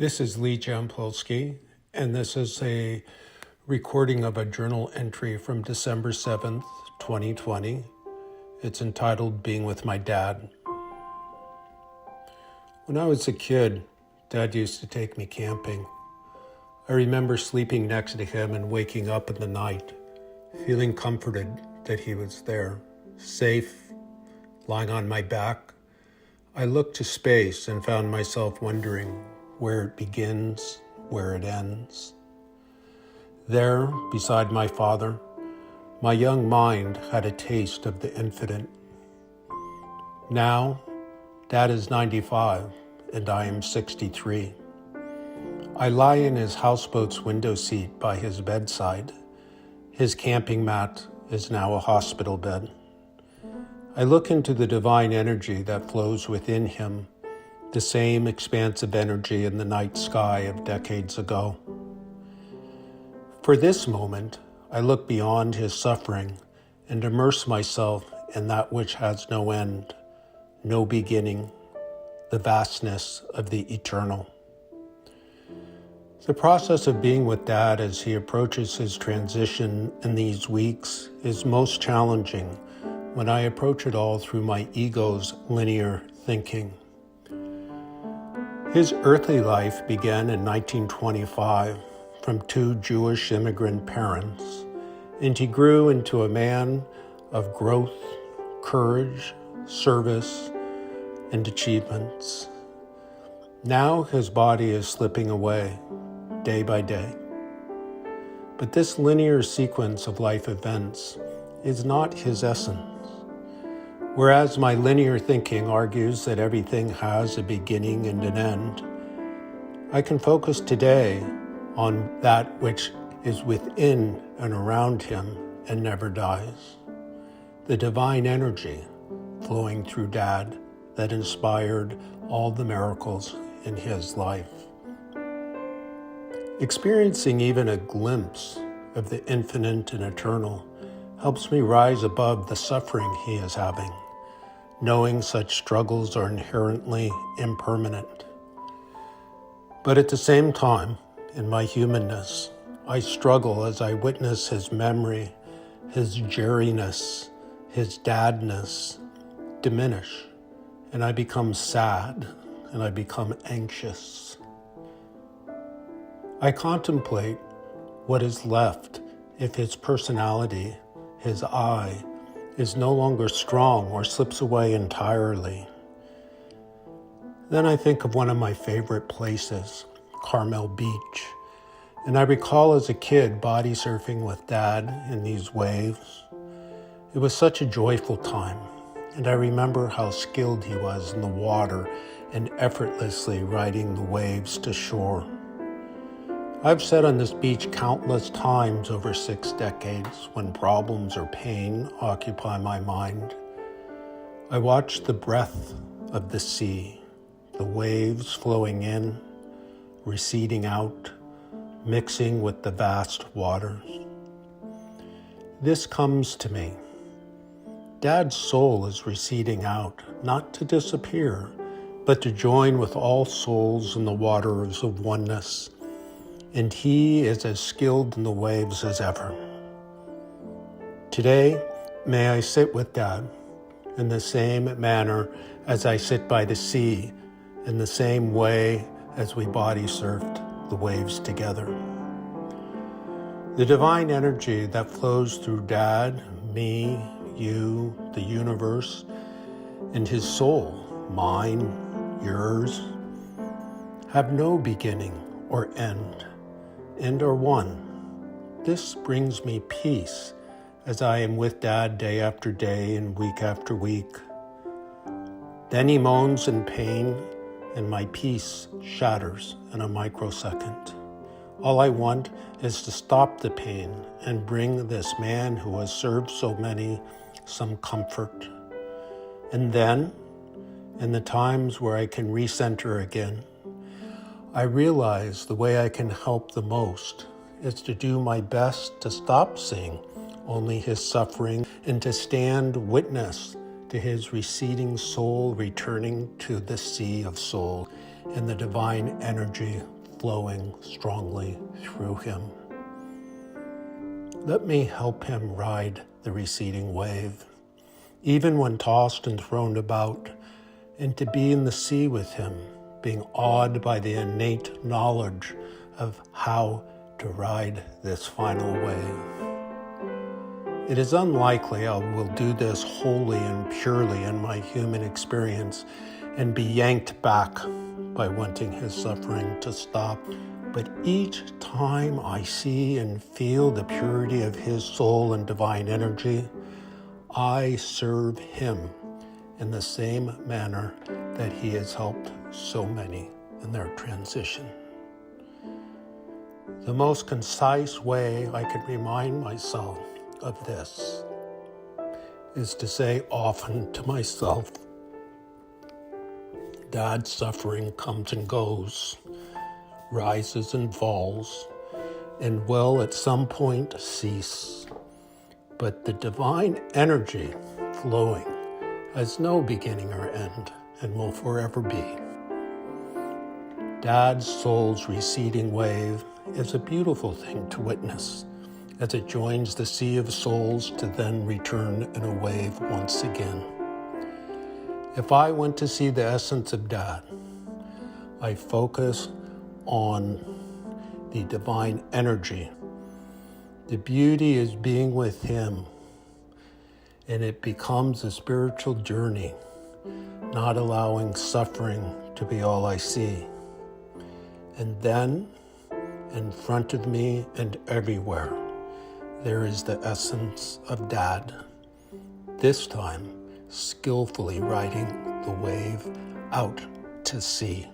This is Lee Jampolsky, and this is a recording of a journal entry from December 7th, 2020. It's entitled Being with My Dad. When I was a kid, Dad used to take me camping. I remember sleeping next to him and waking up in the night, feeling comforted that he was there, safe, lying on my back. I looked to space and found myself wondering where it begins, where it ends. There, beside my father, my young mind had a taste of the infinite. Now, Dad is 95 and I am 63. I lie in his houseboat's window seat by his bedside. His camping mat is now a hospital bed. I look into the divine energy that flows within him, the same expansive energy in the night sky of decades ago. For this moment, I look beyond his suffering and immerse myself in that which has no end, no beginning, the vastness of the eternal. The process of being with Dad as he approaches his transition in these weeks is most challenging when I approach it all through my ego's linear thinking. His earthly life began in 1925 from two Jewish immigrant parents, and he grew into a man of growth, courage, service, and achievements. Now his body is slipping away, day by day. But this linear sequence of life events is not his essence. Whereas my linear thinking argues that everything has a beginning and an end, I can focus today on that which is within and around him and never dies. The divine energy flowing through Dad that inspired all the miracles in his life. Experiencing even a glimpse of the infinite and eternal helps me rise above the suffering he is having, knowing such struggles are inherently impermanent. But at the same time, in my humanness, I struggle as I witness his memory, his Jerryness, his dadness diminish, and I become sad, and I become anxious. I contemplate what is left if his personality, his I, is no longer strong or slips away entirely. Then I think of one of my favorite places, Carmel Beach, and I recall as a kid body surfing with Dad in these waves. It was such a joyful time, and I remember how skilled he was in the water and effortlessly riding the waves to shore. I've sat on this beach countless times over 6 decades when problems or pain occupy my mind. I watch the breath of the sea, the waves flowing in, receding out, mixing with the vast waters. This comes to me. Dad's soul is receding out, not to disappear, but to join with all souls in the waters of oneness. And he is as skilled in the waves as ever. Today, may I sit with Dad in the same manner as I sit by the sea, in the same way as we body surfed the waves together. The divine energy that flows through Dad, me, you, the universe, and his soul, mine, yours, have no beginning or end, and are one. This brings me peace as I am with Dad day after day and week after week. Then he moans in pain and my peace shatters in a microsecond. All I want is to stop the pain and bring this man who has served so many some comfort. And then, in the times where I can recenter again, I realize the way I can help the most is to do my best to stop seeing only his suffering and to stand witness to his receding soul returning to the sea of soul and the divine energy flowing strongly through him. Let me help him ride the receding wave, even when tossed and thrown about, and to be in the sea with him, being awed by the innate knowledge of how to ride this final wave. It is unlikely I will do this wholly and purely in my human experience and be yanked back by wanting his suffering to stop. But each time I see and feel the purity of his soul and divine energy, I serve him in the same manner that he has helped so many in their transition. The most concise way I can remind myself of this is to say often to myself, Dad's suffering comes and goes, rises and falls, and will at some point cease. But the divine energy flowing has no beginning or end and will forever be. Dad's soul's receding wave is a beautiful thing to witness as it joins the sea of souls to then return in a wave once again. If I went to see the essence of Dad, I focus on the divine energy. The beauty is being with him, and it becomes a spiritual journey, not allowing suffering to be all I see. And then, in front of me and everywhere, there is the essence of Dad, this time skillfully riding the wave out to sea.